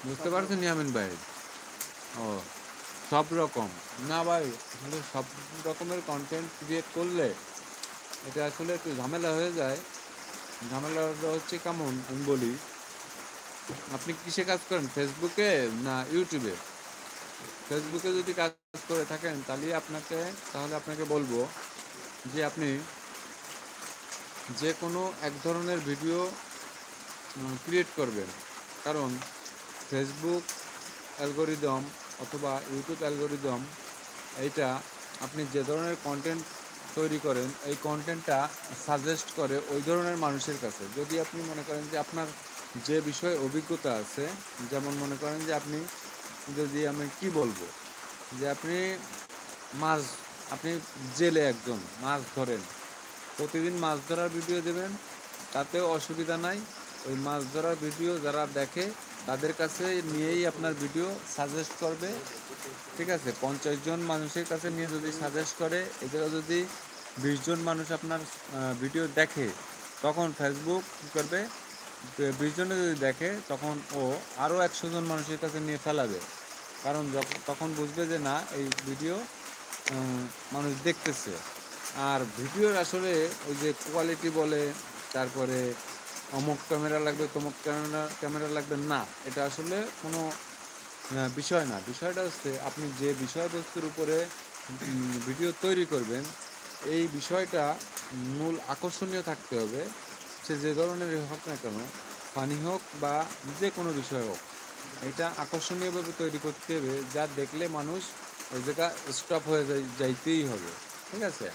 বুঝতে পারছেন ইয়ামিন ভাই? ও, সব রকম না ভাই, আসলে সব রকমের কন্টেন্ট ক্রিয়েট করলে এটা আসলে একটু ঝামেলা হয়ে যায়। ঝামেলাটা হচ্ছে কেমন আমি বলি, আপনি কিসে কাজ করেন, ফেসবুকে না ইউটিউবে? ফেসবুকে যদি কাজ করে থাকেন তাহলে আপনাকে বলবো যে আপনি যে কোনো এক ধরনের ভিডিও ক্রিয়েট করবেন। কারণ ফেসবুক অ্যালগোরিদম অথবা ইউটিউব অ্যালগোরিদম, এইটা আপনি যে ধরনের কন্টেন্ট তৈরি করেন এই কন্টেন্টটা সাজেস্ট করে ওই ধরনের মানুষের কাছে। যদি আপনি মনে করেন যে আপনার যে বিষয়ে অভিজ্ঞতা আছে, যেমন মনে করেন যে আপনি, যদি আমি কি বলবো, যে মাছ আপনি জেলে একজন মাছ ধরেন, প্রতিদিন মাছ ধরার ভিডিও দেবেন, তাতেও অসুবিধা নাই। ওই মাছ ধরার ভিডিও যারা দেখে তাদের কাছে নিয়েই আপনার ভিডিও সাজেস্ট করবে। ঠিক আছে, 50 জন মানুষের কাছে নিয়ে যদি সাজেস্ট করে, এছাড়া যদি 20 জন মানুষ আপনার ভিডিও দেখে, তখন ফেসবুক কী করবে, 20 জনে যদি দেখে তখন ও আরও 100 জন মানুষের কাছে নিয়ে ফেলাবে। কারণ তখন বুঝবে যে না, এই ভিডিও মানুষ দেখতেছে। আর ভিডিওর আসলে ওই যে কোয়ালিটি বলে, তারপরে অমুক ক্যামেরা লাগবে তমুক ক্যামেরা লাগবে না, এটা আসলে কোনো বিষয় না। বিষয়টা হচ্ছে আপনি যে বিষয়বস্তুর উপরে ভিডিও তৈরি করবেন, এই বিষয়টা মূল আকর্ষণীয় থাকতে হবে। সে যে ধরনেরই হোক না কেন, ফানি হোক বা যে কোনো বিষয় হোক, এটা আকর্ষণীয়ভাবে তৈরি করতে হবে যা দেখলে মানুষ ওই জায়গা স্টপ হয়ে যাইতেই হবে। ঠিক আছে?